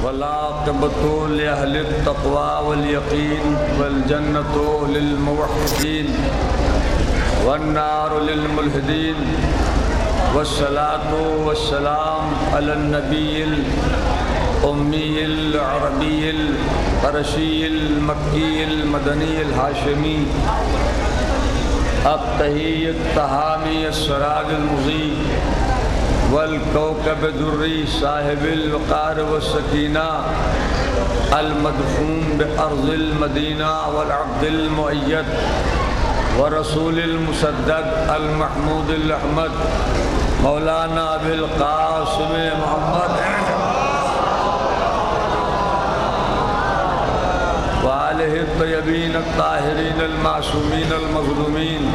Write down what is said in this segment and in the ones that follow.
والعاقبۃ لأہل التقوى واليقین والجنۃ للموحدین والنار للملحدین والصلاة والسلام علی النبی الأمی العربی القرشی المکی المدنی الہاشمی الطہی الطہامی السراج المضیء والکوكب الدری صاحب الوقار والسکینہ المدفون بأرض المدینہ والعبد المؤید ورسول المصدق المحمود الأحمد مولانا ابی القاسم محمد وآلہ الطیبین الطاہرین المعصومین المظلومین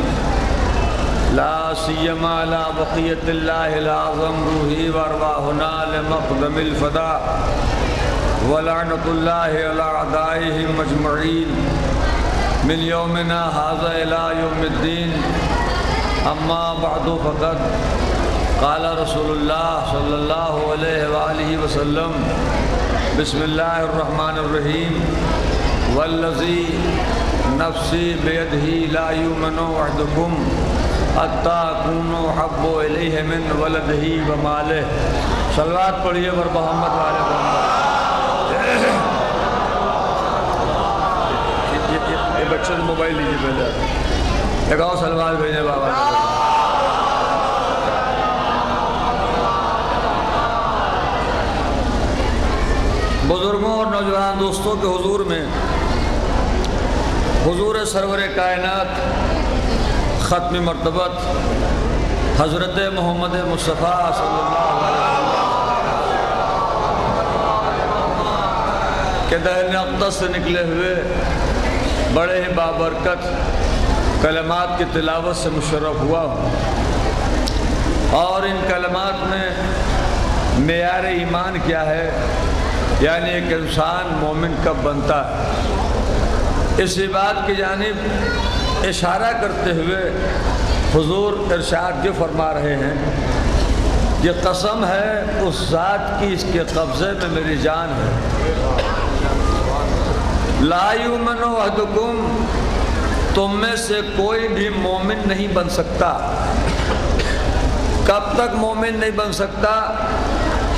لا سیما لا بقیت اللہ العظم روحی وارواحنا لمقدم الفداء ولعنت اللہ علی اعدائهم مجمعین من یومنا هذا الى یوم الدین اما بعد فقد قال رسول اللہ صلی اللہ علیہ وآلہ وسلم بسم اللہ الرحمن الرحیم والذی نفسی بیدہ لا یؤمن احدکم حتی اکون احب الیہ من ولدہ ومالہ. صلوات پڑھیے بر محمد والے محمد. یہ بچے سے موبائل لیجیے پہلے ایک اور صلوات بھیجیں بابا. بزرگوں اور نوجوان دوستوں کے حضور میں حضور سرور کائنات ختم مرتبت حضرت محمد مصطفیٰ صلی اللہ علیہ وسلم کے دہن اقدس سے نکلے ہوئے بڑے ہی بابرکت کلمات کی تلاوت سے مشرف ہوا ہوں، اور ان کلمات میں معیار ایمان کیا ہے، یعنی ایک انسان مومن کب بنتا ہے، اسی بات کی جانب اشارہ کرتے ہوئے حضور ارشاد جو فرما رہے ہیں یہ قسم ہے اس ذات کی اس کے قبضے میں میری جان ہے. لا یؤمن احدکم، تم میں سے کوئی بھی مومن نہیں بن سکتا. کب تک مومن نہیں بن سکتا؟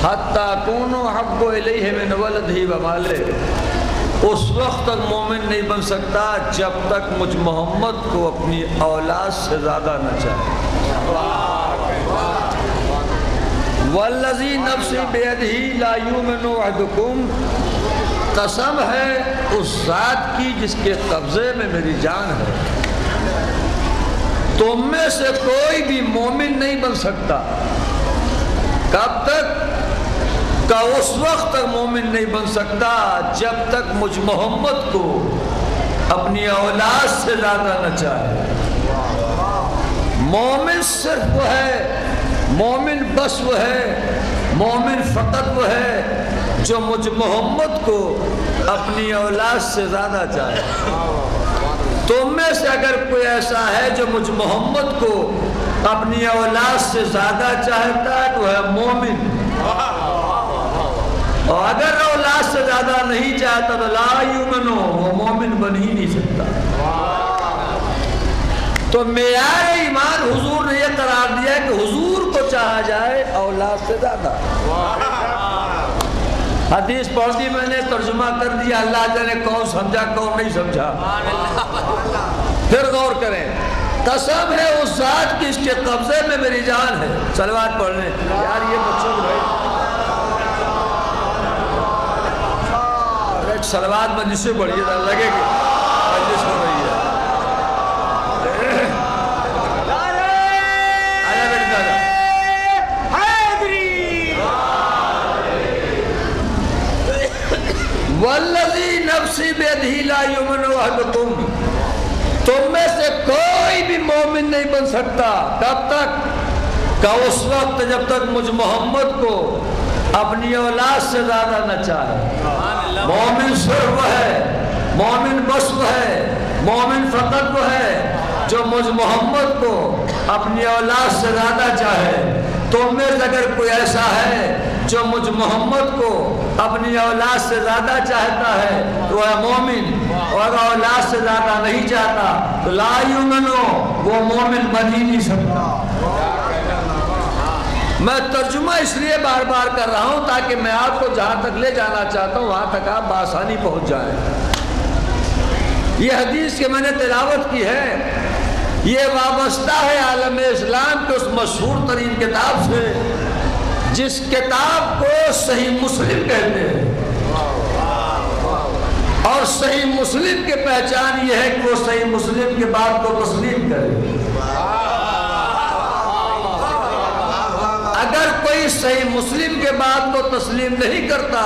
حتی اکون احب الیہ من ولدہ ومالہ، اس وقت تک مومن نہیں بن سکتا جب تک مجھ محمد کو اپنی اولاد سے زیادہ نہ چاہے. والذی نفسی بیدہ لا یؤمن احدکم، قسم ہے اس ذات کی جس کے قبضے میں میری جان ہے، تم میں سے کوئی بھی مومن نہیں بن سکتا. کب تک؟ کہ اس وقت تک مومن نہیں بن سکتا جب تک مجھ محمد کو اپنی اولاد سے زیادہ نہ چاہے. مومن صرف وہ ہے، مومن بس وہ ہے، مومن فقط وہ ہے جو مجھ محمد کو اپنی اولاد سے زیادہ چاہے. تم میں سے اگر کوئی ایسا ہے جو مجھ محمد کو اپنی اولاد سے زیادہ چاہتا ہے تو ہے مومن، اور اگر اولاد سے زیادہ نہیں چاہتا تو لا یؤمنو، وہ مومن بن ہی نہیں سکتا. تو معیار ایمان حضور نے یہ قرار دیا کہ حضور کو چاہا جائے اولاد سے زیادہ. حدیث پڑھ دی میں نے، ترجمہ کر دیا، اللہ جانے کون سمجھا کون نہیں سمجھا. پھر غور کریں، قسم ہے اس ذات کی اس کے قبضے میں میری جان ہے. صلوات پڑھنے یار، یہ مقصد بھائی صلوات مجلس سے پڑھیے لگے گی مجلس ہو رہی ہے. والذی نفسی بیدہ لا یؤمن احدکم، تم میں سے کوئی بھی مومن نہیں بن سکتا. کب تک؟ کہ اس وقت جب تک مجھ محمد کو اپنی اولاد سے زیادہ نہ چاہے. مومن صرف وہ ہے، مومن بس وہ ہے، مومن فقط وہ ہے جو مجھ محمد کو اپنی اولاد سے زیادہ چاہے. تم میں سے اگر کوئی ایسا ہے جو مجھ محمد کو اپنی اولاد سے زیادہ چاہتا ہے تو ہے مومن، اور اگر اولاد سے زیادہ نہیں چاہتا تو لا یؤمنو، وہ مومن بن ہی نہیں سکتا۔ میں ترجمہ اس لیے بار بار کر رہا ہوں تاکہ میں آپ کو جہاں تک لے جانا چاہتا ہوں وہاں تک آپ بآسانی پہنچ جائیں۔ یہ حدیث کہ میں نے تلاوت کی ہے، یہ وابستہ ہے عالم اسلام کے اس مشہور ترین کتاب سے جس کتاب کو صحیح مسلم کہتے ہیں، اور صحیح مسلم کی پہچان یہ ہے کہ وہ صحیح مسلم کے بات کو تسلیم کرے۔ اگر کوئی صحیح مسلم کے بات کو تسلیم نہیں کرتا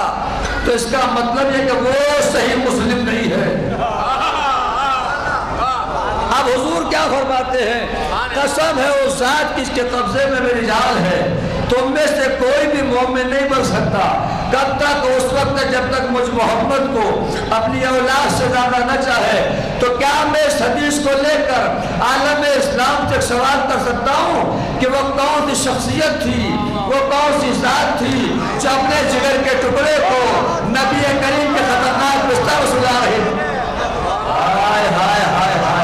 تو اس کا مطلب یہ کہ وہ صحیح مسلم نہیں ہے۔ اب حضور کیا فرماتے ہیں؟ قسم ہے اس ذات کس کے قبضے میں میری جان ہے، تم میں سے کوئی بھی مومن نہیں بن سکتا کب تک، اس وقت جب تک مجھ محمد کو اپنی اولاد سے زیادہ نہ چاہے۔ تو کیا میں اس حدیث کو لے کر عالم اسلام سے سوال کر سکتا ہوں کہ وہ کون سی شخصیت تھی، وہ کون سی ذات تھی جو اپنے جگر کے ٹکڑے کو نبی کریم کے خطرناک بستر پر سلا رہی تھی؟ ہائے ہائے ہائے ہائے،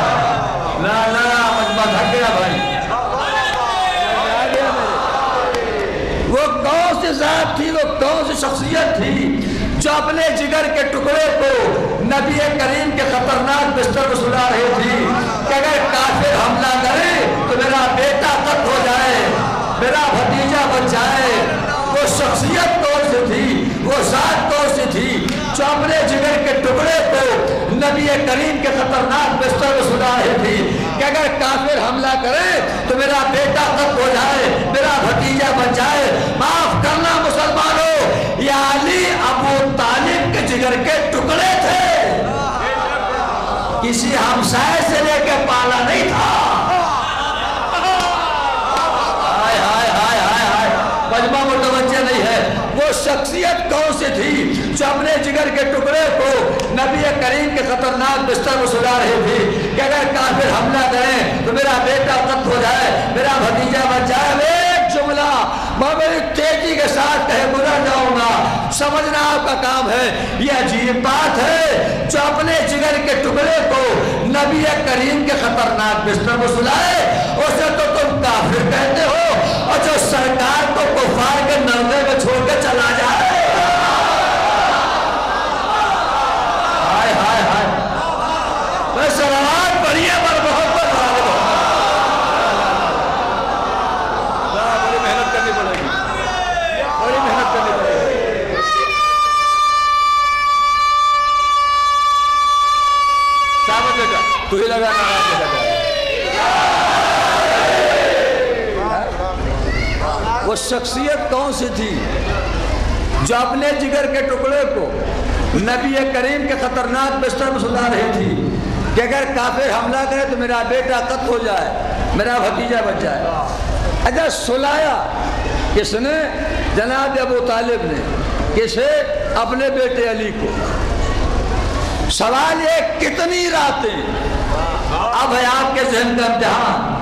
لا لا مجمع تھک گیا بھائی۔ وہ کون سی ذات تھی، وہ کون سی شخصیت تھی جو اپنے جگر کے ٹکڑے کو نبی کریم کے خطرناک بستر پر سلا رہی تھی کہ اگر کافر حملہ کرے تو میرا بیٹا قتل ہو جائے، میرا بھتیجا بچ جائے۔ وہ شخصیت کون سی تھی، وہ ذات کون سی تھی جو اپنے جگر کے ٹکڑے کو نبی کریم کے خطرناک بستر پر سلا رہی تھی کہ اگر کافر حملہ کرے تو میرا بیٹا قتل ہو جائے، میرا بھتیجا بچ جائے۔ معاف کرنا مسلمانوں، یہ علی ابو طالب کے جگر کے ٹکڑے تھے، کسی ہمسائے سے لے کے پالا نہیں تھا۔ ہائے ہائے ہائے ہائے ہائے، مجمع متوجہ نہیں ہے۔ وہ شخصیت کون سی تھی جو اپنے جگر کے ٹکڑے کو نبی کریم کے خطرناک بستر پر سلا رہی تھی کہ اگر کافر حملہ کریں تو میرا بیٹا قتل ہو جائے، میرا بھتیجا بچ جائے۔ ایک جملہ میں بڑی تیزی کے ساتھ کہے گزر جاؤں گا، سمجھنا آپ کا کام ہے۔ یہ عجیب بات ہے جو اپنے جگر کے ٹکڑے کو نبی کریم کے خطرناک بستر پر سلائے، اسے تو تم کافر کہتے ہو، اور جو سرکار کو کفار کے نرمے میں چھوڑ کے چلا جائے۔ ہائے ہائے ہائے، میں سلوات پڑھیے پر محبت والے ہو۔ بڑی محنت کرنی پڑے گی، بڑی محنت کرنی پڑے گی۔ صاحب بیٹا تو ہی لگا وہ شخصیت کون سی تھی جو اپنے جگر کے ٹکڑے کو نبی کریم کے خطرناک بستر میں سلا رہی تھی کہ اگر کافر حملہ کرے تو میرا بیٹا قتل ہو جائے، میرا بھتیجا بچ جائے۔ اچھا سلایا کس نے؟ جناب ابو طالب نے۔ کسے؟ اپنے بیٹے علی کو۔ سوال یہ کتنی راتیں؟ اب ہے آپ کے ذہن کا امتحان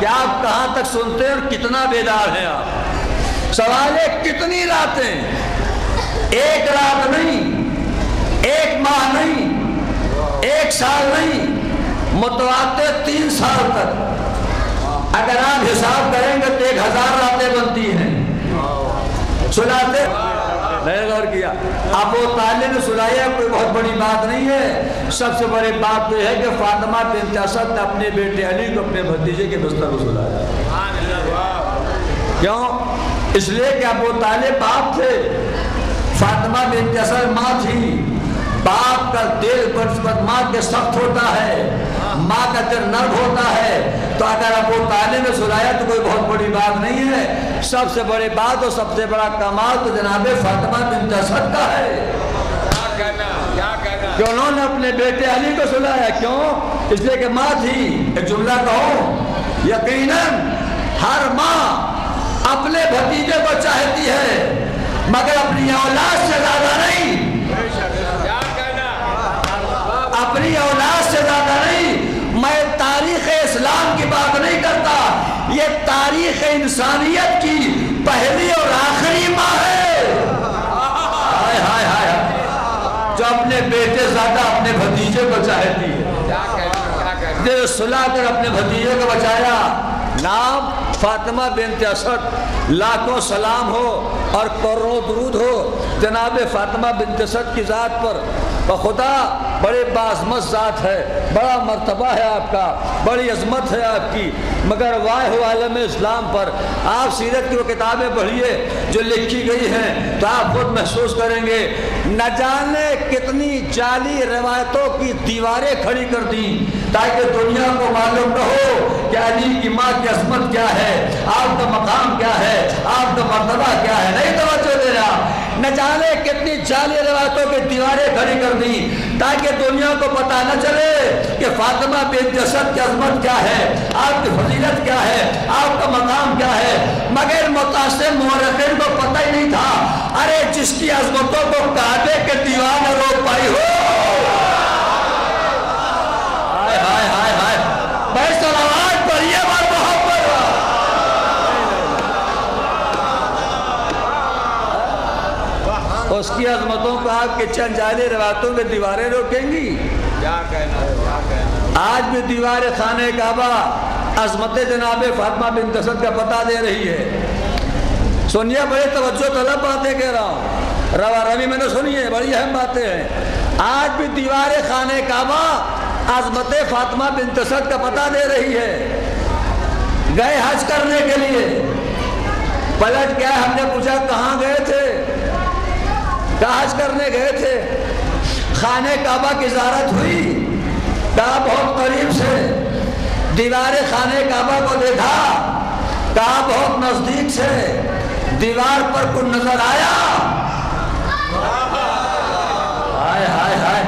کہ آپ کہاں تک سنتے ہیں اور کتنا بیدار ہیں آپ۔ سوال ہے کتنی راتیں؟ ایک رات نہیں، ایک ماہ نہیں، ایک سال نہیں، متواتر 3 سال تک اگر آپ حساب کریں گے تو 1000 راتیں بنتی ہیں۔ سلاتے نہیں غور کیا؟ ابو طالب نے سلایا، کوئی بہت بڑی بات نہیں ہے۔ سب سے بڑی بات تو ہے کہ فاطمہ بنت اسد نے اپنے بیٹے علی کو اپنے بھتیجے کے بستر پر سلایا۔ کیوں؟ اس لیے کہ ابو طالب باپ تھے، فاطمہ بنت اسد ماں تھی۔ باپ کا دل بنسبت ماں کے سخت ہوتا ہے، ماں کا دل نرم ہوتا ہے، تو اگر ابو طالب نے سلایا تو کوئی بہت بڑی بات نہیں ہے۔ سب سے بڑی بات اور سب سے بڑا کمال تو جناب فاطمہ بنت اسد کا ہے کہ انہوں نے اپنے بیٹے علی کو سلایا۔ کیوں؟ اس لیے کہ ماں تھی۔ ایک جملہ کہو، یقیناً ہر ماں اپنے بھتیجے کو چاہتی ہے مگر اپنی اولاد سے زیادہ نہیں، اپنی اولاد سے زیادہ نہیں۔ میں تاریخ اسلام کی بات نہیں کرتا، یہ تاریخ انسانیت کی پہلی اور آخری ماں ہے۔ اپنے بیٹے زیادہ اپنے بھتیجے کو چاہتی ہے، جو سلا کر اپنے بھتیجے کو بچایا۔ نام فاطمہ بنت اسد، لاکھوں سلام ہو اور کروڑوں درود ہو جناب فاطمہ بنت اسد کی ذات پر۔ بخدا بڑے باعظمت ذات ہے، بڑا مرتبہ ہے آپ کا، بڑی عظمت ہے آپ کی، مگر واہ ہو عالم اسلام پر۔ آپ سیرت کی وہ کتابیں پڑھیے جو لکھی گئی ہیں تو آپ خود محسوس کریں گے نہ جانے کتنی جعلی روایتوں کی دیواریں کھڑی کر دیں تاکہ دنیا کو معلوم نہ ہو کہ علی کی ماں کی عظمت کیا ہے، آپ کا مقام کیا ہے، آپ کا مرتبہ کیا ہے۔ نہیں توجہ دے رہا، نہ جانے کتنی جعلی روایتوں کی دیواریں کھڑی کر دی تاکہ دنیا کو پتہ نہ چلے کہ فاطمہ بنت اسد کی عظمت کیا ہے، آپ کی فضیلت کیا ہے، آپ کا مقام کیا ہے، مگر متعصب مورخین کو پتہ ہی نہیں تھا۔ ارے جس کی عظمتوں کو کعبے کے دیوار نے روک پائی ہو، ہائے ہائے ہائے ہائے، بھائی صلوات پڑھیے اور محبت۔ اس کی عظمتوں کو آپ کے چند جعلی روایتوں کے دیواریں روکیں گی؟ کیا کہنا۔ آج بھی دیوار خانہ کعبہ عظمت جناب فاطمہ بنت اسد کا پتہ دے رہی ہے۔ سنیے، بڑے توجہ طلب باتیں کہہ رہا ہوں، روا روی میں نے سنیے، بڑی اہم باتیں ہیں۔ آج بھی دیوار خانہ کعبہ عظمت فاطمہ بنت اسد کا پتہ دے رہی ہے۔ گئے حج کرنے کے لیے، پلٹ گیا، ہم نے پوچھا کہاں گئے تھے؟ کہاں حج کرنے گئے تھے؟ خانہ کعبہ کی زیارت ہوئی، کہا بہت قریب سے دیوار خانہ کعبہ کو دیکھا، کہا بہت نزدیک سے دیوار پر کچھ نظر آیا، ہائے ہائے ہائے،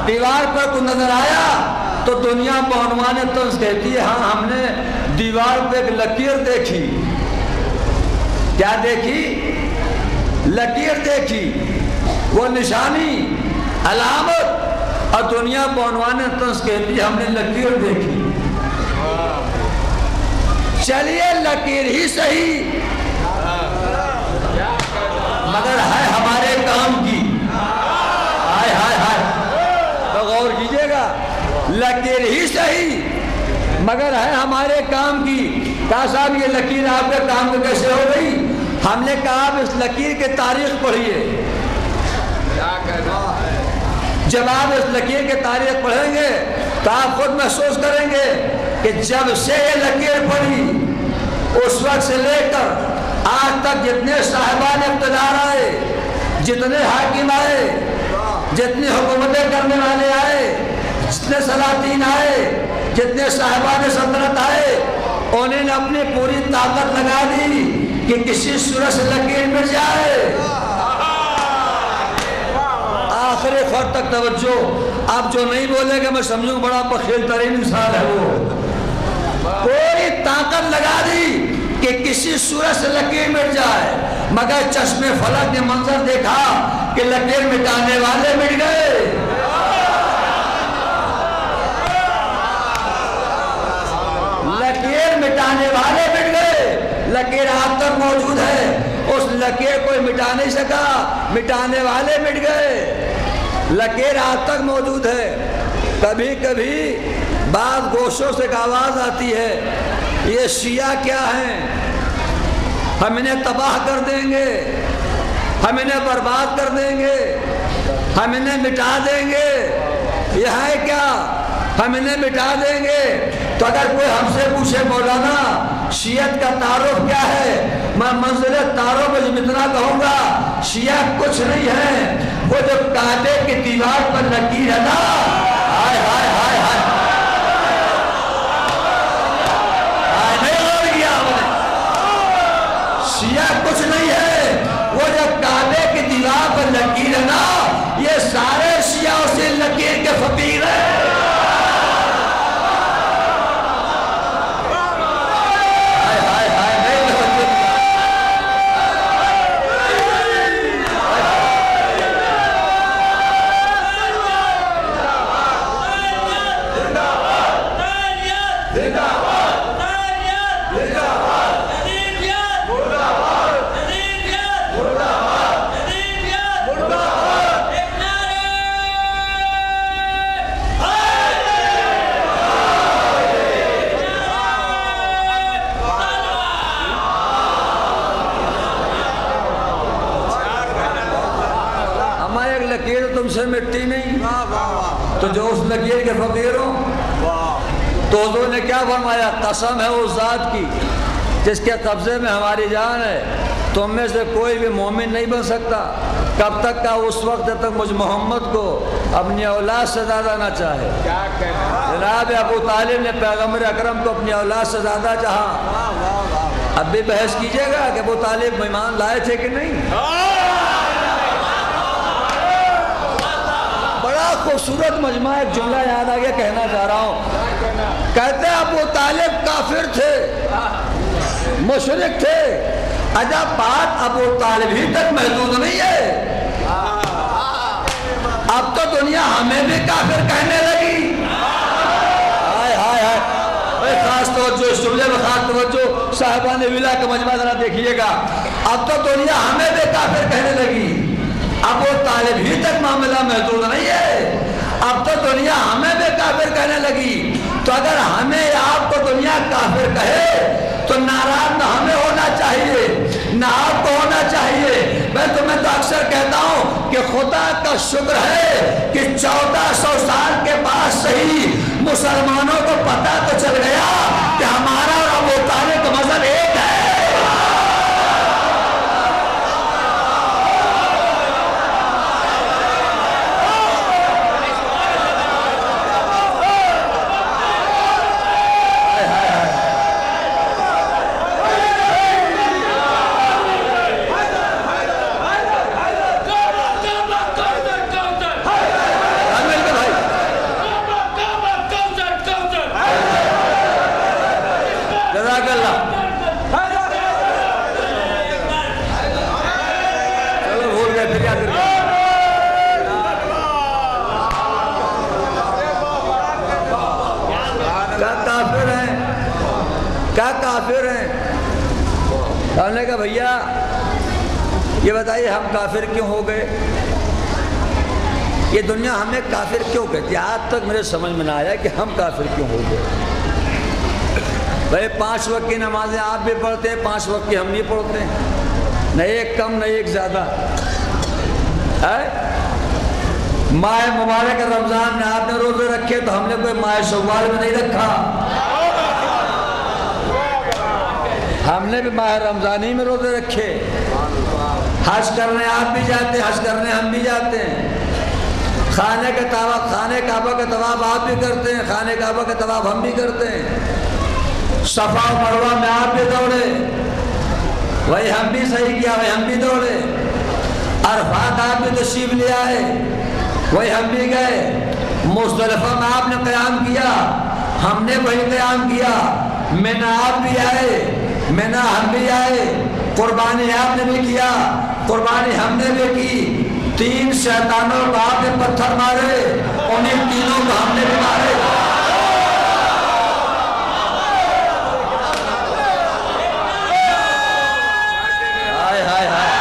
دیوار پر کچھ نظر آیا تو دنیا بعنوان طنز کہتی ہے ہاں ہم نے دیوار پہ ایک لکیر دیکھی۔ کیا دیکھی؟ لکیر دیکھی، وہ نشانی، علامت، اور دنیا بعنوان طنز کہتی ہے ہم نے لکیر دیکھی۔ چلیے لکیر ہی صحیح، مگر ہے ہمارے کام کی، ہائے ہائے ہائے، تو غور کیجئے گا، لکیر ہی صحیح مگر ہے ہمارے کام کی۔ کہا صاحب یہ لکیر آپ کے کام میں کیسے ہو گئی؟ ہم نے کہا آپ اس لکیر کے تاریخ پڑھیے۔ جب آپ اس لکیر کے تاریخ پڑھیں گے تو آپ خود محسوس کریں گے کہ جب سے یہ لکیر پڑھی اس وقت سے لے کر آج تک جتنے صاحبان اقتدار آئے، جتنے حاکم آئے، جتنے حکومتیں کرنے والے آئے، جتنے سلاطین آئے، جتنے صاحبان سلطنت آئے، انہوں نے اپنی پوری طاقت لگا دی کہ کسی صورت سے لکیر مٹ جائے۔ آخر فرد تک توجہ، آپ جو نہیں بولے گا میں سمجھوں بڑا بخیل ترین انسان ہے وہ۔ پوری طاقت لگا دی کہ کسی صورت سے لکیر مٹ جائے، مگر چشم فلک نے منظر دیکھا کہ لکیر مٹانے والے مٹ گئے۔ لکیر مٹانے والے مٹ گئے، لکیر آج تک موجود ہے، اس لکیر کوئی مٹا نہیں سکا، مٹانے والے مٹ گئے۔ لکیر آج تک موجود ہے۔ کبھی کبھی بعض گوشوں سے ایک آواز آتی ہے یہ شیعہ کیا ہیں، ہم انہیں تباہ کر دیں گے، ہم انہیں برباد کر دیں گے، ہم انہیں مٹا دیں گے، یہ ہے کیا، ہم انہیں مٹا دیں گے۔ تو اگر کوئی ہم سے پوچھے مولانا شیعت کا تعارف کیا ہے، میں منزل تعارف میں اتنا کہوں گا شیعہ کچھ نہیں ہے، وہ جو کعبے کی دیوار پر لکیر ہے نا، ہائے ہائے ہائے ہائے، نہیں غور کیا ہم نے، شیعہ کچھ نہیں ہے، وہ جو کعبے کی دیوار پر لکیر ہے نا، یہ سارے شیعہ اسی لکیر کے فقیر ہیں۔ لکیر تم سے مٹتی نہیں، تو جو اس لکیر کے فقیر ہوں۔ تو حضور نے کیا فرمایا؟ قسم ہے اس ذات کی جس کے قبضے میں ہماری جان ہے، تم میں سے کوئی بھی مومن نہیں بن سکتا کب تک کا اس وقت جب تک مجھ محمد کو اپنی اولاد سے زیادہ نہ چاہے۔ جناب ابو طالب نے پیغمبر اکرم کو اپنی اولاد سے زیادہ چاہا۔ اب بھی بحث کیجئے گا کہ ابو طالب ایمان لائے تھے کہ نہیں؟ بڑا خوبصورت مجمع، ایک جملہ یاد آ گیا، کہنا چاہ رہا ہوں۔ کہتے ہیں ابو طالب کافر تھے، مشرک تھے، عجب بات ابو طالب ہی تک محدود نہیں ہے، اب تو دنیا ہمیں بھی کافر کہنے لگی۔ ہائے ہائے ہائے، خاص توجہ اس جملے میں، خاص توجہ صاحبان ولا کا مجمع ذرا دیکھیے گا۔ اب تو دنیا ہمیں بھی کافر کہنے لگی، ابو طالب ہی تک معاملہ محدود نہیں ہے، اب تو دنیا ہمیں بھی کافر کہنے لگی۔ تو اگر ہمیں آپ کو دنیا کافر کہے تو ناراض نہ ہمیں ہونا چاہیے نہ آپ کو ہونا چاہیے۔ میں تمہیں تو اکثر کہتا ہوں کہ خدا کا شکر ہے کہ 1400 سال کے بعد صحیح مسلمانوں کو پتہ تو چل گیا کہ ہمارا اور ابو طالب کا مذہب ایک ہے۔ کیا کافر ہیں؟ ہم نے کہا بھیا یہ بتائیے ہم کافر کیوں ہو گئے؟ یہ دنیا ہمیں کافر کیوں کہتی ہے؟ آج تک میرے سمجھ میں نہ آیا کہ ہم کافر کیوں ہو گئے۔ بھائی 5 وقت کی نمازیں آپ بھی پڑھتے ہیں، 5 وقت کی ہم نہیں پڑھتے، نہ ایک کم نہ ایک زیادہ۔ ماہ مبارک رمضان میں آپ نے روزے رکھے تو ہم نے کوئی ماہ شوال میں نہیں رکھا، ہم نے بھی ماہ رمضان ہی میں روزے رکھے۔ حج کرنے آپ بھی جاتے ہیں، حج کرنے ہم بھی جاتے ہیں، خانہ کعبہ کا طواف آپ بھی کرتے ہیں، خانہ کعبہ کا طواف ہم بھی کرتے ہیں۔ صفا و مروہ میں آپ بھی دوڑے، وہی ہم بھی صحیح کیا، وہی ہم بھی دوڑے۔ عرفات آپ بھی تشریف لے آئے، وہی ہم بھی گئے۔ مزدلفہ میں آپ نے قیام کیا، ہم نے وہی قیام کیا۔ منی آپ بھی آئے، منی ہم بھی آئے۔ قربانی آپ نے بھی کیا، قربانی ہم نے بھی کی۔ 3 شیطانوں کو آپ نے پتھر مارے، انہیں تینوں کو ہم نے بھی مارے۔ ہائے ہائے ہائے،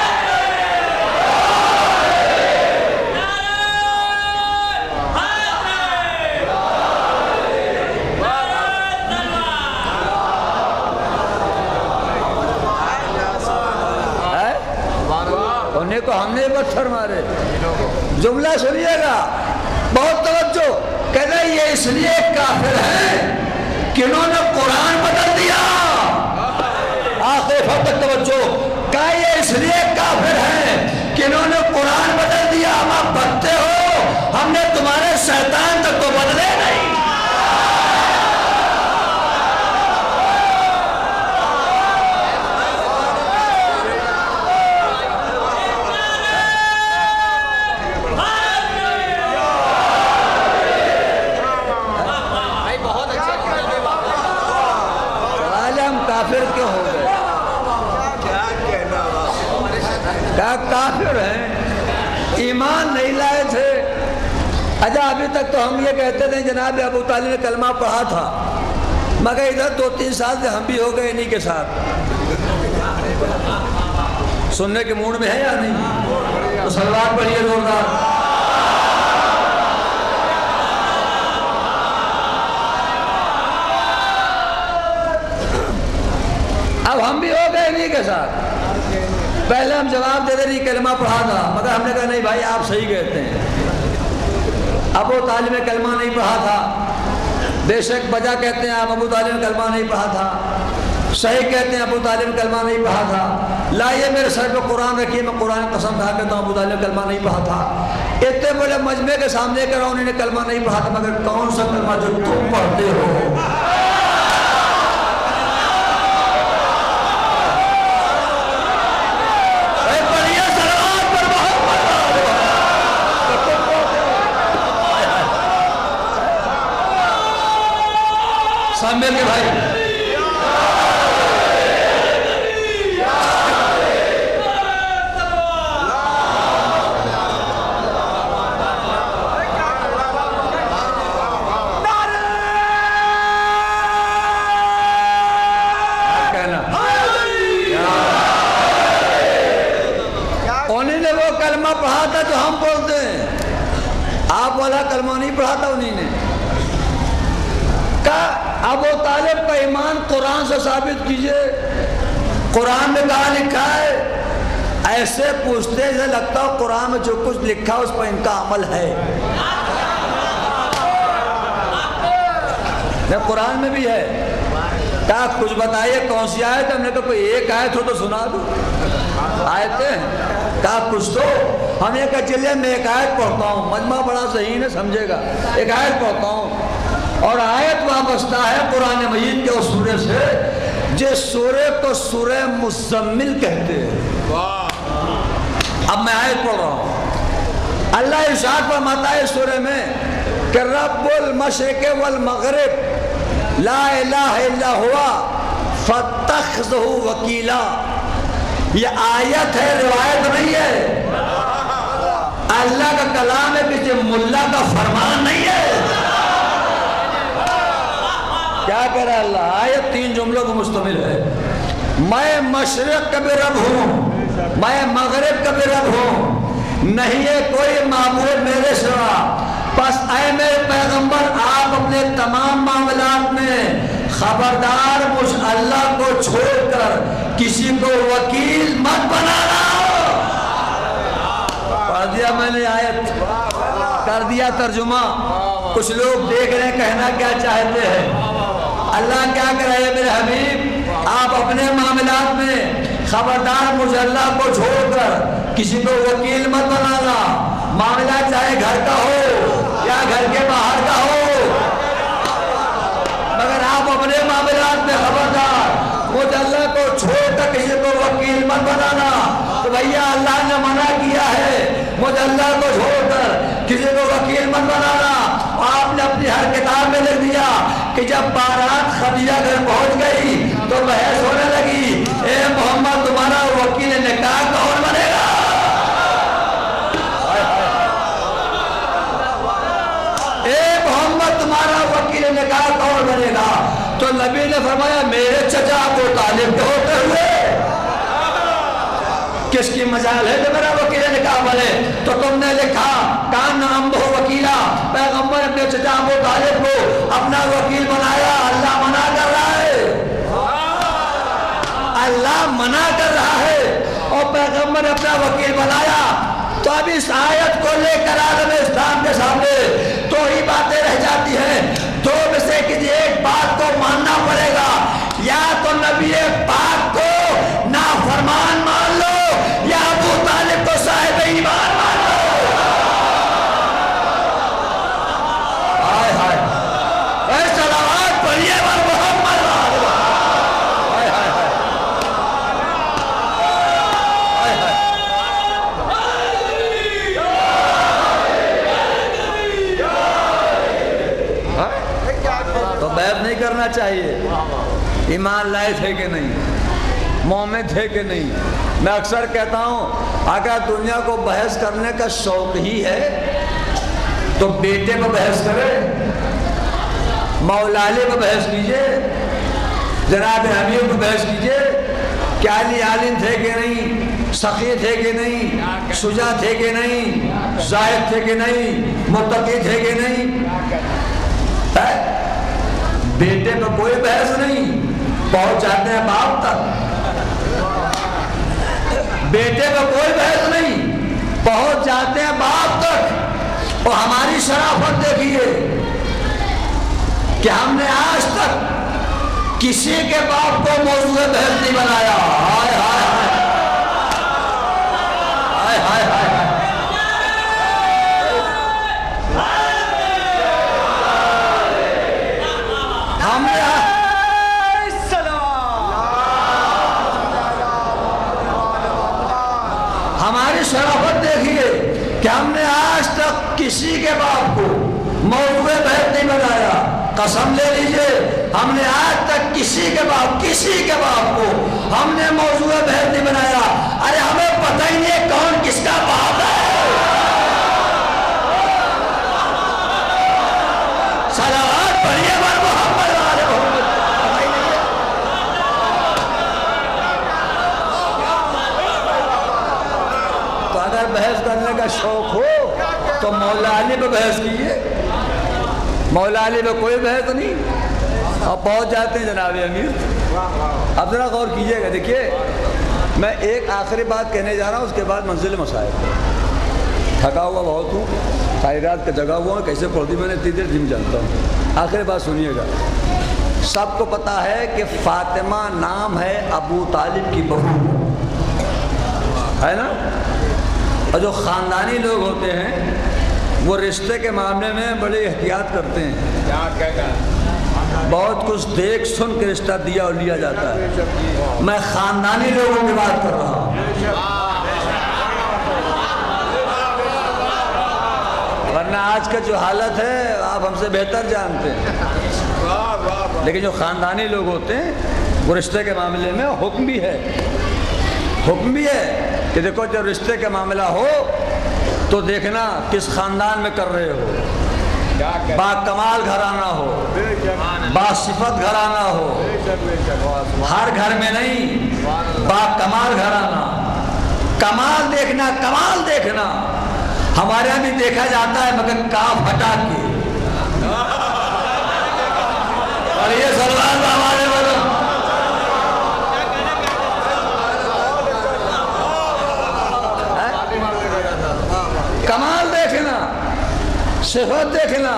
انہیں کو ہم نے پتھر مارے۔ جملہ سنیے گا، بہت توجہ۔ کہتے ہیں یہ اس لیے کافر ہیں کہ انہوں نے قرآن بدل دیا۔ آخر تک توجہ، کہ یہ اس لیے کافر ہیں کہ انہوں نے قرآن بدل دیا۔ ہم آپ بدتے ہو، ہم نے تمہارے شیطان تک تو بدلے نہیں۔ کافر کیوں ہو گئے؟ کیا کافر ہیں؟ ایمان نہیں لائے تھے۔ اچھا ابھی تک تو ہم یہ کہتے تھے جناب ابو طالب نے کلمہ پڑھا تھا، مگر ادھر 2-3 سال سے ہم بھی ہو گئے انہی کے ساتھ۔ سننے کے موڈ میں ہے یا نہیں؟ تو صلوات پڑھیے زوردار۔ اب ہم بھی ہو گئے انہی کے ساتھ۔ پہلے ہم جواب دے رہے کلمہ پڑھا تھا، مگر ہم نے کہا نہیں بھائی آپ صحیح کہتے ہیں، ابو طالب نے کلمہ نہیں پڑھا تھا، بے شک بجا کہتے ہیں آپ ابو طالب نے کلمہ نہیں پڑھا تھا، صحیح کہتے ہیں ابو طالب نے کلمہ نہیں پڑھا تھا، لائیے میرے سر پہ قرآن رکھیے میں قرآن قسم کھا کہتا ہوں ابو طالب نے کلمہ نہیں پڑھا تھا۔ اتنے بڑے مجمع کے سامنے کر رہا ہوں انہوں نے کلمہ نہیں پڑھا تھا، مگر کون سا کلمہ جو تم پڑھتے ہو؟ سامنے کے بھائی انہیں نے وہ کلمہ پڑھا تھا جو ہم بولتے ہیں، آپ والا کلمہ نہیں پڑھا تھا انہیں نے کہا ابو طالب کا ایمان قرآن سے ثابت کیجئے، قرآن میں کہا لکھا ہے، ایسے پوچھتے جیسے لگتا ہو قرآن میں جو کچھ لکھا اس پر ان کا عمل ہے، قرآن میں بھی ہے، کہا کچھ بتائیے کون سی آیت؟ ہم نے کہا کوئی ایک آیت ہو تو سنا دو، آیتیں؟ کہا کچھ تو، ہم نے کہا چلیے میں ایک آیت پڑھتا ہوں، مجمع بڑا صحیح ہے سمجھے گا، ایک آیت پڑھتا ہوں، اور آیت وابستہ ہے قرآن مجید کے اس سورے سے جس سورے کو سورہ مزمل کہتے ہیں۔ اب میں آیت پڑھ رہا ہوں، اللہ ارشاد فرماتا ہے اس سورے میں کہ رب المشرق والمغرب لا الہ الا ہوا فاتخذہ وکیلا، یہ آیت ہے روایت نہیں ہے، اللہ کا کلام ہے، کسی ملا کا فرمان نہیں ہے۔ کیا کہہ رہا ہے اللہ؟ آیت 3 جملوں کو مشتمل ہے، میں مشرق کا بھی رب ہوں، میں مغرب کا بھی رب ہوں، نہیں ہے کوئی معبود میرے سوا، پس اے میرے پیغمبر آپ اپنے تمام معاملات میں خبردار مجھ اللہ کو چھوڑ کر کسی کو وکیل مت بنانا۔ پڑھ دیا میں نے آیت، کر دیا ترجمہ، کچھ لوگ دیکھ رہے ہیں کہنا کیا چاہتے ہیں۔ اللہ کیا کر رہے ہیں میرے حبیب؟ آپ اپنے معاملات میں خبردار مجھ اللہ کو چھوڑ کر کسی کو وکیل مت بنانا، معاملہ چاہے گھر کا ہو یا گھر کے باہر کا ہو، مگر آپ اپنے معاملات میں خبردار مجھ اللہ کو چھوڑ کر کسی کو وکیل مت بنانا۔ تو بھیا اللہ نے منع کیا ہے مجھ اللہ کو چھوڑ کر کسی کو وکیل مت بنانا، آپ نے اپنی ہر کتاب میں لکھ دیا کہ جب بارات خدیجہ گھر پہنچ گئی تو بحث ہونے لگی، اے محمد تمہارا وکیل نکاح کون بنے گا؟ اے محمد تمہارا وکیل نکاح کون بنے گا؟ تو نبی نے فرمایا میرے چچا ابو طالب کے ہوتے ہوئے کس کی مجال ہے جو میرا وکیل نکاح بنے؟ تو تم نے لکھا کان نام بہو وکیلا، پیغمبر اپنے چچا ابو طالب کو اپنا وکیل بنایا، اللہ منع کر رہا ہے، اللہ منع کر رہا ہے، اور پیغمبر نے اپنا وکیل بنایا۔ تو اب اس آیت کو لے کر عالم اسلام کے سامنے دو ہی باتیں رہ جاتی ہیں، دو میں سے کسی ایک بات کو ماننا پڑے گا، یا تو نبی پاک کو نافرمان مان لو یا ابو طالب کو صاحب ایمان مان لو۔ اے صلوات پڑھیے بر محمد، تو بحث نہیں کرنا چاہیے، ایمان لائے تھے کہ نہیں، مومن تھے کہ نہیں۔ میں اکثر کہتا ہوں اگر دنیا کو بحث کرنے کا شوق ہی ہے تو بیٹے پہ بحث کرے، مولا علی پہ بحث کیجئے، جناب حبیب پہ بحث کیجئے کہ علی عالم تھے کہ نہیں، سخی تھے کہ نہیں، شجاع تھے کہ نہیں، زاہد تھے کہ نہیں، متقی تھے کہ نہیں۔ بیٹے پہ کوئی بحث نہیں، پہنچ جاتے ہیں باپ تک، بیٹے پہ کوئی بحث نہیں، پہنچ جاتے ہیں باپ تک۔ اور ہماری شرافت دیکھیے کہ ہم نے آج تک کسی کے باپ کو موضوع بحث نہیں بنایا۔ ہائے ہائے ہائے ہائے ہائے ہائے، ہم نے ہماری شرافت دیکھیے کہ ہم نے آج تک کسی کے باپ کو موضوع بحث نہیں بنایا۔ قسم لے لیجئے ہم نے آج تک کسی کے باپ کو ہم نے موضوع بحث نہیں بنایا۔ ارے ہمیں پتہ ہی نہیں کون کس کا باپ ہے۔ صلوات پڑھیے بر محمد آل محمد۔ تو اگر بحث کرنے کا شوق ہو تو مولا علی پہ بحث کیجیے، مولا علی پہ کوئی بحث نہیں۔ اور پہنچ جاتے ہیں جناب امیر۔ اب ذرا غور کیجیے گا، دیکھیے میں ایک آخری بات کہنے جا رہا ہوں، اس کے بعد منزل مسائل۔ تھکا ہوا بہت ہوں، ساری رات کا جگہ ہوا ہوں، کیسے پڑھ دی میں نے اتنی دیر جم جانتا ہوں۔ آخری بات سنیے گا، سب کو پتا ہے کہ فاطمہ نام ہے ابو طالب کی بہو، ہے نا؟ اور جو خاندانی لوگ ہوتے ہیں وہ رشتے کے معاملے میں بڑی احتیاط کرتے ہیں، بہت کچھ دیکھ سن کے رشتہ دیا اور لیا جاتا ہے۔ میں خاندانی لوگوں کی بات کر رہا ہوں، ورنہ آج کا جو حالت ہے آپ ہم سے بہتر جانتے ہیں۔ لیکن جو خاندانی لوگ ہوتے ہیں وہ رشتے کے معاملے میں حکم بھی ہے کہ دیکھو جب رشتے کا معاملہ ہو تو دیکھنا کس خاندان میں کر رہے ہو، با کمال گھرانہ ہو، با صفت گھرانہ ہو، ہر گھر میں نہیں، با کمال گھرانہ۔ کمال دیکھنا ہمارے یہاں بھی دیکھا جاتا ہے مگر کاف ہٹا کے، اور یہ سلوات ہمارے والوں کمال دیکھنا، صفت دیکھنا،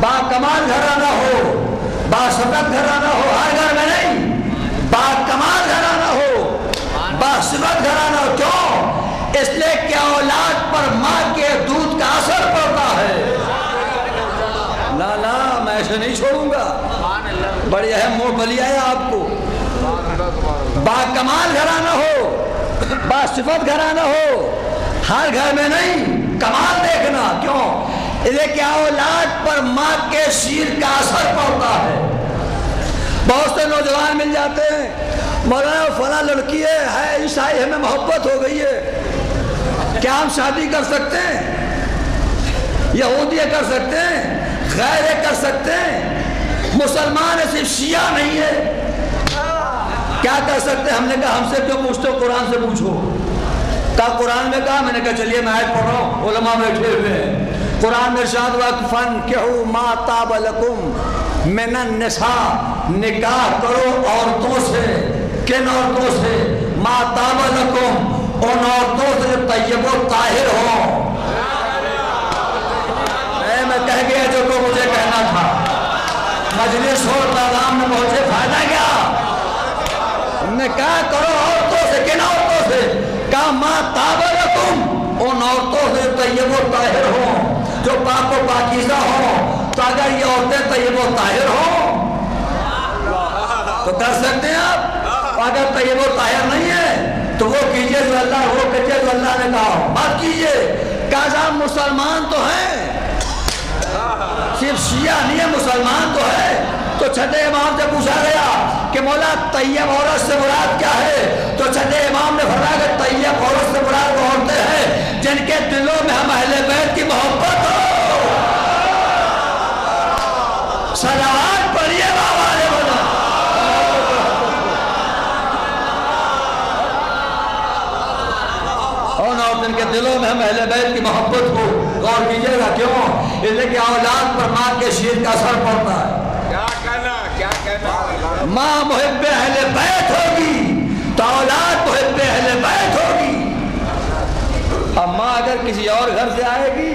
با کمال گھرانہ ہو، با صفت گھرانہ ہو، ہر گھر میں نہیں، با کمال گھرانہ ہو، با صفت گھرانہ ہو۔ کیوں؟ اس لیے کہ اولاد پر ماں کے دودھ کا اثر پڑتا ہے۔ لا میں ایسے نہیں چھوڑوں گا، بڑی اہم موڑ بلی آیا آپ کو۔ با کمال گھرانہ ہو، با صفت گھرانہ ہو، ہر گھر میں نہیں، کمال دیکھنا۔ کیوں؟ اس لیے کہ اولاد پر ماں کے شیر کا اثر پڑتا ہے۔ بہت سے نوجوان مل جاتے ہیں، مولانا فلاں لڑکی ہے عیسائی، ہمیں محبت ہو گئی ہے، کیا ہم شادی کر سکتے ہیں؟ یہودی کر سکتے ہیں، غیر کر سکتے ہیں، مسلمان صرف شیعہ نہیں ہے، کیا کر سکتے ہیں؟ ہم نے کہا ہم سے کیوں پوچھتے ہو، قرآن سے پوچھو۔ کہا قرآن میں کہا، میں نے کہا چلیے میں آیت پڑھ رہا ہوں، علماء بیٹھے ہوئے ہیں۔ قرآن میں ارشاد ہوا کہ فَانْكِحُوا مَا طَابَ لَكُمْ مِنَ النِّسَاءِ، نکاح کرو عورتوں سے، کن عورتوں سے؟ مَا طَابَ لَكُمْ، ان عورتوں سے جو طیب و طاہر ہوں۔ میں کہہ گیا جو کو مجھے کہنا تھا، مجلس اور پیغام میں مجھے فائدہ کیا؟ ہم نے کہا کرو عورتوں سے، کن عورتوں سے؟ کہا مَا طَابَ لَكُمْ، ان عورتوں سے طیب و طاہر ہوں، جو پاک و پاکیزہ ہوں۔ تو اگر یہ عورتیں طیب و طاہر ہوں تو کر سکتے ہیں آپ، اگر طیب و طاہر نہیں ہے تو وہ کیجئے جو اللہ، وہ کیجئے جو اللہ نے کہا، بات کیجئے۔ کہا صاحب مسلمان تو ہیں، صرف شیعہ نہیں ہے، مسلمان تو ہے۔ تو چھٹے امام سے پوچھا گیا کہ مولا طیب عورت سے مراد کیا ہے؟ تو چھٹے امام نے فرمایا کہ طیب عورت سے مراد وہ عورتیں ہیں جن کے دلوں میں ہم اہل بیت کی محبت ہو۔ صلوات پڑھیے بابا نے بولا، اور جن کے دلوں میں ہم اہل بیت کی محبت ہو۔ غور کیجئے گا، کیوں؟ اس لیے کہ اولاد پر ماں کے شیر کا اثر پڑتا ہے۔ ماں محب اہل بیت ہوگی تو اولاد محب اہل بیت ہوگی۔ اب ماں اگر کسی اور گھر سے آئے گی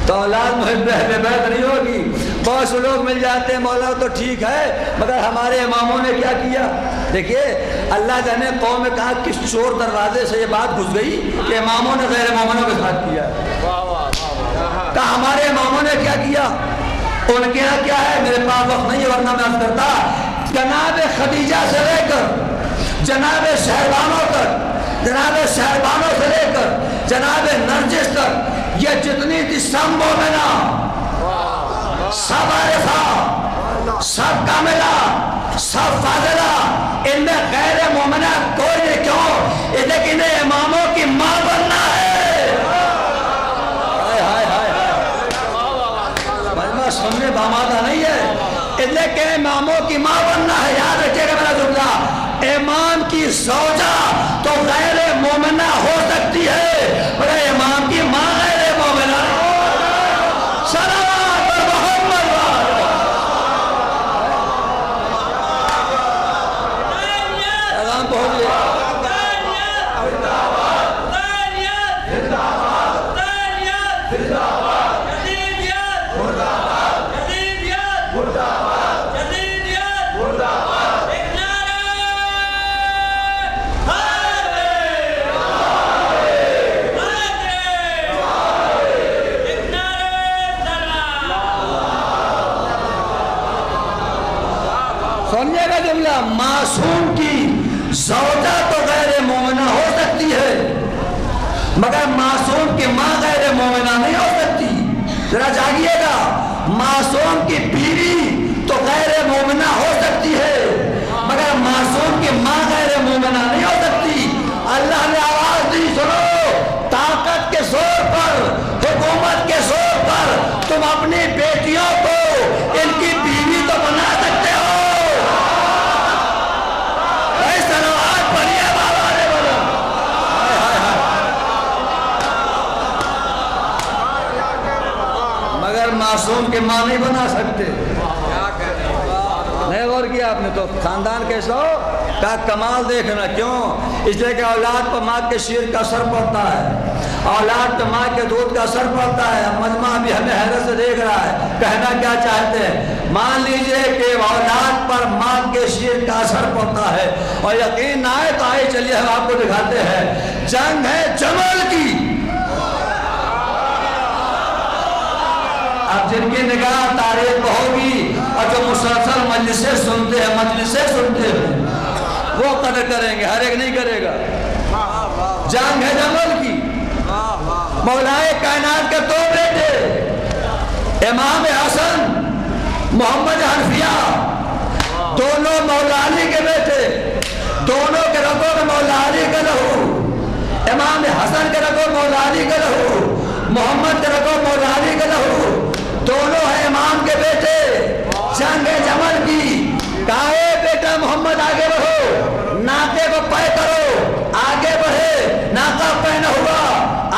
تو اولاد محب اہل بیت نہیں ہوگی. بہت سے لوگ مل جاتے ہیں مولا تو ٹھیک ہے مگر ہمارے اماموں نے کیا کیا. دیکھیے اللہ جانے قوم میں کہا کس چور دروازے سے یہ بات گھس گئی کہ اماموں نے غیر مومنوں کے ساتھ کیا. کہا ہمارے اماموں نے کیا کیا. ان کے یہاں کیا ہے, میرے پاس وقت نہیں ورنہ میں عرض کرتا, جناب خدیجہ سے لے کر جناب شہربانوں تک, جناب شہربانوں سے لے کر جناب نرجس تک, یہ جتنی تھی سب مومنہ, سب عارفہ, سب کاملہ, سب فاضلہ, ان میں غیر مومنہ کوئی نہیں. کیوں؟ اس لیے انہیں اماموں کی ماں بننا ہے. مجمع سننے بامادہ نہیں ہے, اس لیے کہ اماموں کی ماں بننا ہے. یاد رکھیے گا میرا جملہ, امام کی زوجہ تو غیر مومنہ ہو سکتی ہے مگر امام کی ماں غیر مومنہ. صلوات محمد اذان پہنچ گیا. سمجھے گا جملہ, معصوم کی زوجہ تو غیر مومنہ ہو سکتی ہے مگر معصوم کی ماں غیر مومنہ نہیں ہو سکتی. ذرا جاگیے گا, معصوم کی بیوی تو غیر مومنہ ہو سکتی ہے مگر معصوم کی ماں غیر مومنہ نہیں ہو سکتی. اللہ نے آواز دی, سنو, طاقت کے زور پر, حکومت کے زور پر تم اپنی بیٹیوں کو ان کی بیوی تو بنا سکتے ہو. معصوم کے ماں نہیں بنا سکتے. نہیں غور کیا آپ نے تو خاندان کیسا ہو کا کمال دیکھنا. کیوں؟ اس لیے کہ اولاد پر ماں کے شیر کا اثر پڑتا ہے, اولاد پر ماں کے دودھ کا اثر پڑتا ہے. مجمع بھی ہمیں حیرت سے دیکھ رہا ہے. کہنا کیا چاہتے ہیں؟ مان لیجئے کہ اولاد پر ماں کے شیر کا اثر پڑتا ہے اور یقین نہ آئے تو آئے چلیے ہم آپ کو دکھاتے ہیں. جنگ ہے جمل کی. اب جن کی نگاہ تاریخ ہوگی اور جو مسلسل مجلسیں سنتے ہیں وہ قدر کریں گے, ہر ایک نہیں کرے گا. جنگ ہے جمل کی. مولائے کائنات کے دو بیٹے امام حسن محمد حنفیہ, دونوں مولا علی کے بیٹے, دونوں کے رگوں میں مولا علی کا لہو. امام حسن کے رگوں مولا علی کا لہو, محمد کے رگوں مولا علی کا لہو. دونوں ہیں امام کے بیٹے. جنگ جمل کی. کہے بیٹا محمد آگے بڑھو, ناکے کو پے کرو, آگے بڑھے, ناکا پہنا ہوا,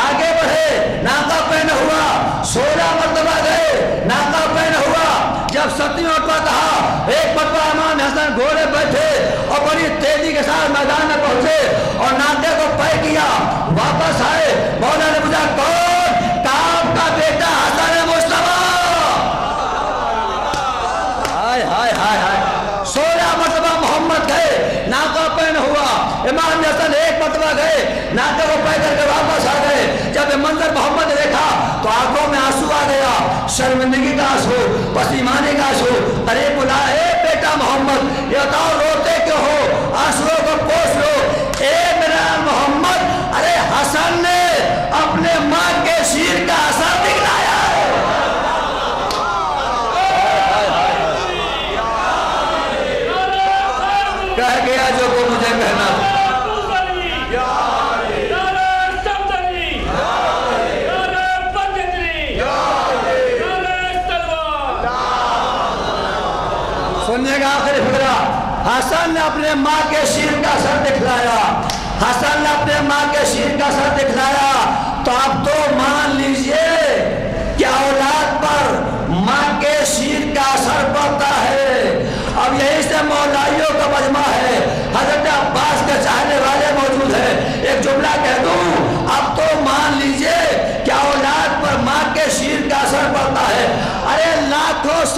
آگے بڑھے, ناکا پہنا ہوا. 16 مرتبہ گئے, ناکا پہنا ہوا. جب 7ویں مرتبہ کہا, ایک مرتبہ امام حسن گھوڑے بیٹھے اور بڑی تیزی کے ساتھ میدان میں پہنچے اور ناکے کو پے کیا. واپس آئے, مولا نے پوچھا کون؟ کعب کا بیٹا حسن مصطفیٰ. 16 مرتبہ محمد گئے, ناکا پہن ہوا. امام حسن ایک مرتبہ گئے, ناکے کو پہ کر کے واپس آ گئے. جب منظر محمد نے دیکھا تو آنکھوں میں آنسو آ گیا, شرمندگی کا آنسو, پسیمانے کا آنسو. قریب بلا, اے بیٹا محمد یہ بتاؤ روتے کیوں ہو, آنسوؤں کو پوچھ لو. اے میرا محمد, ارے حسن نے اپنے ماں کے شیر کا اثر دکھلایا ہے. کہہ گیا جو کو مجھے کہنا. سنیے گا آخری فقرہ. حسن نے اپنے ماں کے شیر کا سر دکھلایا, حسن نے اپنے ماں کے شیر کا سر دکھلایا. تو اب تو مان لیجئے کہ اولاد پر ماں کے شیر کا اثر پڑتا ہے. اب یہی سے مولائیوں کا مجمع ہے. حضرت عباس کے چاہنے والے موجود ہیں. ایک جملہ کہہ دوں, اب تو